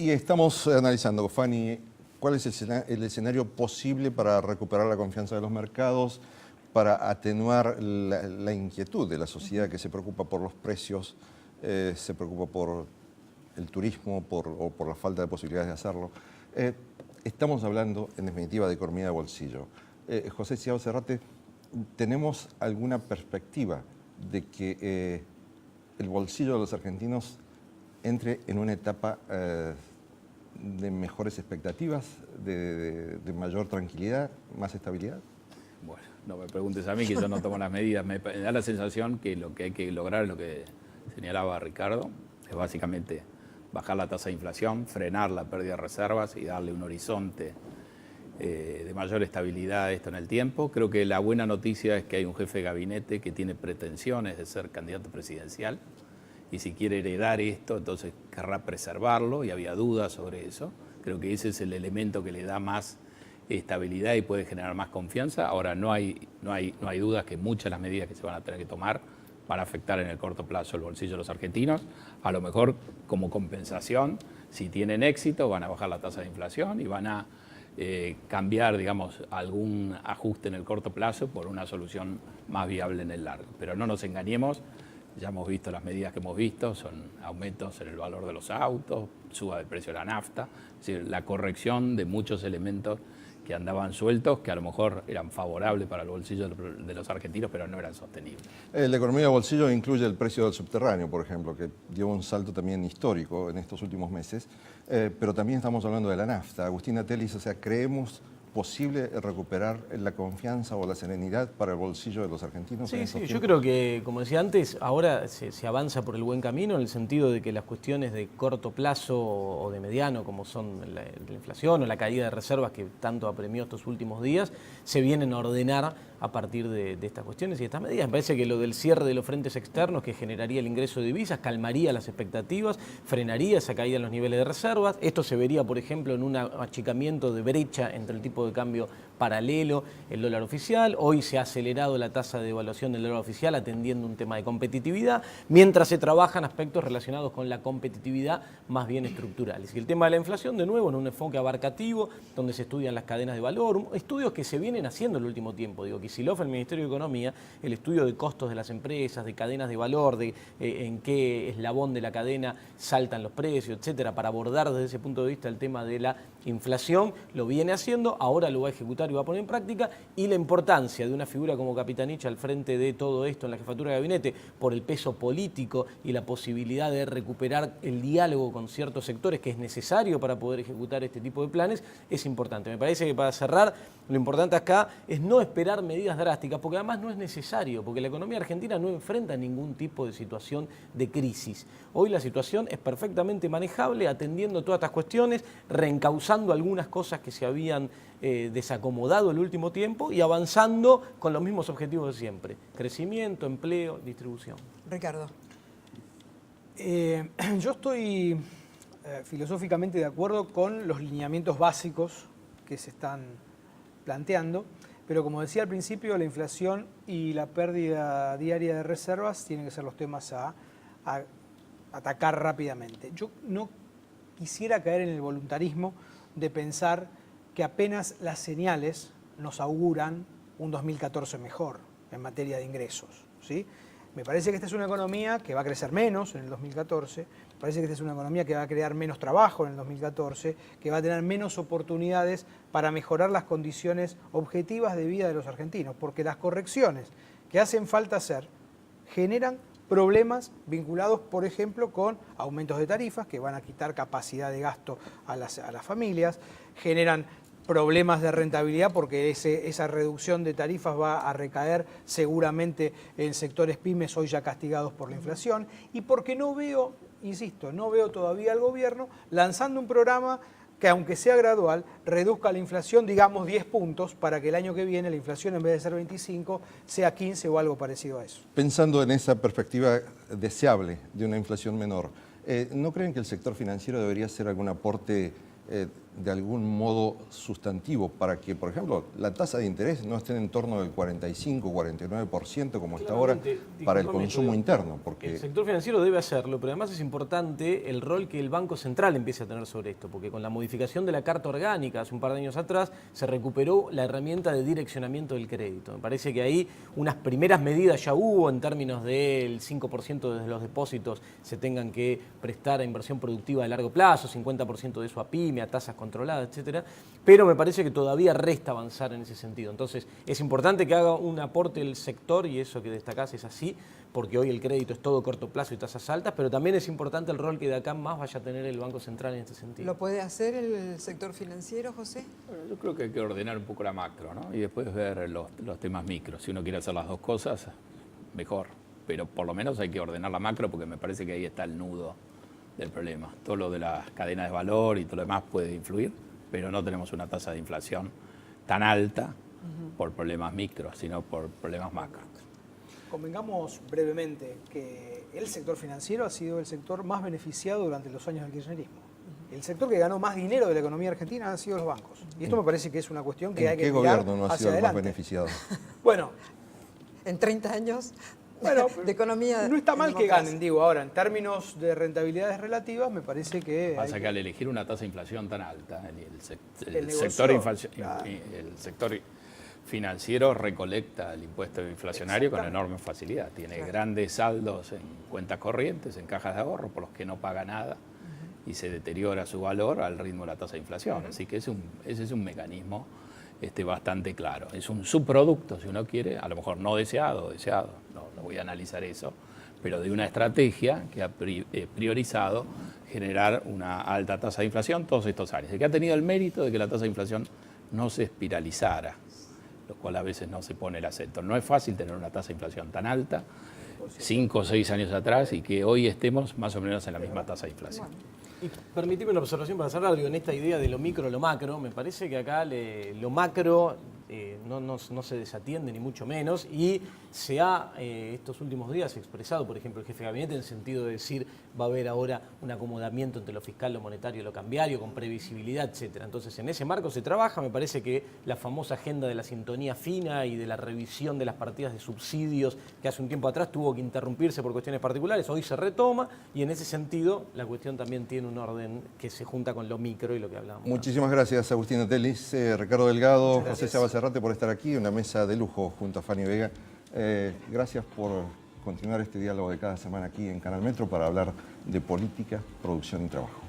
Y estamos analizando, Fanny, cuál es el escenario posible para recuperar la confianza de los mercados, para atenuar la inquietud de la sociedad que se preocupa por los precios, se preocupa por el turismo o por la falta de posibilidades de hacerlo. Estamos hablando, en definitiva, de economía de bolsillo. José Ciao Serrate, ¿tenemos alguna perspectiva de que el bolsillo de los argentinos entre en una etapa de mejores expectativas, de mayor tranquilidad, más estabilidad? Bueno, no me preguntes a mí, que yo no tomo las medidas. Me da la sensación que lo que hay que lograr es lo que señalaba Ricardo, es básicamente bajar la tasa de inflación, frenar la pérdida de reservas y darle un horizonte de mayor estabilidad a esto en el tiempo. Creo que la buena noticia es que hay un jefe de gabinete que tiene pretensiones de ser candidato presidencial y si quiere heredar esto, entonces querrá preservarlo y había dudas sobre eso. Creo que ese es el elemento que le da más estabilidad y puede generar más confianza. Ahora, no hay dudas que muchas de las medidas que se van a tener que tomar van a afectar en el corto plazo el bolsillo de los argentinos. A lo mejor, como compensación, si tienen éxito, van a bajar la tasa de inflación y van a cambiar, digamos, algún ajuste en el corto plazo por una solución más viable en el largo. Pero no nos engañemos, ya hemos visto las medidas que hemos visto, son aumentos en el valor de los autos, suba del precio de la nafta, es decir, la corrección de muchos elementos que andaban sueltos, que a lo mejor eran favorables para el bolsillo de los argentinos, pero no eran sostenibles. La economía de bolsillo incluye el precio del subterráneo, por ejemplo, que dio un salto también histórico en estos últimos meses, pero también estamos hablando de la nafta. Agustina Telis, o sea, ¿creemos posible recuperar la confianza o la serenidad para el bolsillo de los argentinos? Sí, yo creo que, como decía antes, ahora se avanza por el buen camino en el sentido de que las cuestiones de corto plazo o de mediano, como son la inflación o la caída de reservas que tanto apremió estos últimos días, se vienen a ordenar a partir de estas cuestiones y estas medidas. Me parece que lo del cierre de los frentes externos que generaría el ingreso de divisas calmaría las expectativas, frenaría esa caída en los niveles de reservas. Esto se vería, por ejemplo, en un achicamiento de brecha entre el tipo de cambio paralelo, el dólar oficial. Hoy se ha acelerado la tasa de devaluación del dólar oficial atendiendo un tema de competitividad, mientras se trabajan aspectos relacionados con la competitividad más bien estructurales. Y el tema de la inflación, de nuevo, en un enfoque abarcativo, donde se estudian las cadenas de valor, estudios que se vienen haciendo en el último tiempo. Digo, Kicillof, el Ministerio de Economía, el estudio de costos de las empresas, de cadenas de valor, de en qué eslabón de la cadena saltan los precios, etcétera, para abordar desde ese punto de vista el tema de la inflación, lo viene haciendo, ahora lo va a ejecutar y va a poner en práctica, y la importancia de una figura como Capitanich al frente de todo esto en la jefatura de gabinete, por el peso político y la posibilidad de recuperar el diálogo con ciertos sectores que es necesario para poder ejecutar este tipo de planes, es importante. Me parece que para cerrar, lo importante acá es no esperar medidas drásticas, porque además no es necesario, porque la economía argentina no enfrenta ningún tipo de situación de crisis. Hoy la situación es perfectamente manejable, atendiendo todas estas cuestiones, reencauzando algunas cosas que se habían desacomodado el último tiempo y avanzando con los mismos objetivos de siempre: crecimiento, empleo, distribución. Ricardo. Yo estoy filosóficamente de acuerdo con los lineamientos básicos que se están planteando, pero como decía al principio, la inflación y la pérdida diaria de reservas tienen que ser los temas a atacar rápidamente. Yo no quisiera caer en el voluntarismo de pensar que apenas las señales nos auguran un 2014 mejor en materia de ingresos, ¿sí? Me parece que esta es una economía que va a crecer menos en el 2014, me parece que esta es una economía que va a crear menos trabajo en el 2014, que va a tener menos oportunidades para mejorar las condiciones objetivas de vida de los argentinos, porque las correcciones que hacen falta hacer generan problemas vinculados, por ejemplo, con aumentos de tarifas que van a quitar capacidad de gasto a las familias, generan problemas de rentabilidad porque esa reducción de tarifas va a recaer seguramente en sectores pymes hoy ya castigados por la inflación, y porque no veo, insisto, no veo todavía al gobierno lanzando un programa que, aunque sea gradual, reduzca la inflación, digamos 10 puntos, para que el año que viene la inflación, en vez de ser 25, sea 15 o algo parecido a eso. Pensando en esa perspectiva deseable de una inflación menor, ¿no creen que el sector financiero debería hacer algún aporte de algún modo sustantivo para que, por ejemplo, la tasa de interés no esté en torno del 45, 49% como está ahora para el consumo interno? Porque el sector financiero debe hacerlo, pero además es importante el rol que el Banco Central empiece a tener sobre esto, porque con la modificación de la Carta Orgánica hace un par de años atrás se recuperó la herramienta de direccionamiento del crédito. Me parece que ahí unas primeras medidas ya hubo en términos del 5% de los depósitos se tengan que prestar a inversión productiva de largo plazo, 50% de eso a pyme, a tasas controladas, etcétera, pero me parece que todavía resta avanzar en ese sentido. Entonces, es importante que haga un aporte el sector, y eso que destacás es así, porque hoy el crédito es todo corto plazo y tasas altas, pero también es importante el rol que de acá más vaya a tener el Banco Central en este sentido. ¿Lo puede hacer el sector financiero, José? Bueno, yo creo que hay que ordenar un poco la macro, ¿no? Y después ver los temas micros. Si uno quiere hacer las dos cosas, mejor. Pero por lo menos hay que ordenar la macro porque me parece que ahí está el nudo del problema. Todo lo de las cadenas de valor y todo lo demás puede influir, pero no tenemos una tasa de inflación tan alta por problemas micros, sino por problemas macro. Convengamos brevemente que el sector financiero ha sido el sector más beneficiado durante los años del kirchnerismo. El sector que ganó más dinero de la economía argentina han sido los bancos. Y esto me parece que es una cuestión que hay que mirar hacia adelante. ¿En qué gobierno no ha sido el más beneficiado? Bueno, En 30 años bueno, de economía. no está mal que democracia. ganen, digo, ahora, en términos de rentabilidades relativas, me parece que... Pasa que al elegir una tasa de inflación tan alta, El negocio, claro. el sector financiero recolecta el impuesto inflacionario con enorme facilidad. Tiene grandes saldos en cuentas corrientes, en cajas de ahorro, por los que no paga nada y se deteriora su valor al ritmo de la tasa de inflación. Así que ese es un mecanismo bastante claro. Es un subproducto, si uno quiere, a lo mejor no deseado, no voy a analizar eso, pero de una estrategia que ha priorizado generar una alta tasa de inflación todos estos años, y que ha tenido el mérito de que la tasa de inflación no se espiralizara, lo cual a veces no se pone el acento. No es fácil tener una tasa de inflación tan alta, 5 o 6 años atrás, y que hoy estemos más o menos en la misma tasa de inflación. Y permitime una observación para cerrar, digo, en esta idea de lo micro, lo macro, me parece que acá lo macro no se desatiende ni mucho menos, y se ha estos últimos días expresado, por ejemplo, el jefe de gabinete en el sentido de decir va a haber ahora un acomodamiento entre lo fiscal, lo monetario y lo cambiario, con previsibilidad, etcétera. Entonces, en ese marco se trabaja. Me parece que la famosa agenda de la sintonía fina y de la revisión de las partidas de subsidios, que hace un tiempo atrás tuvo que interrumpirse por cuestiones particulares, hoy se retoma, y en ese sentido la cuestión también tiene un orden que se junta con lo micro y lo que hablábamos. Muchísimas gracias, Agustín Telis, Ricardo Delgado, José Sabacerrate, por estar aquí, una mesa de lujo junto a Fanny Vega. Gracias por continuar este diálogo de cada semana aquí en Canal Metro para hablar de política, producción y trabajo.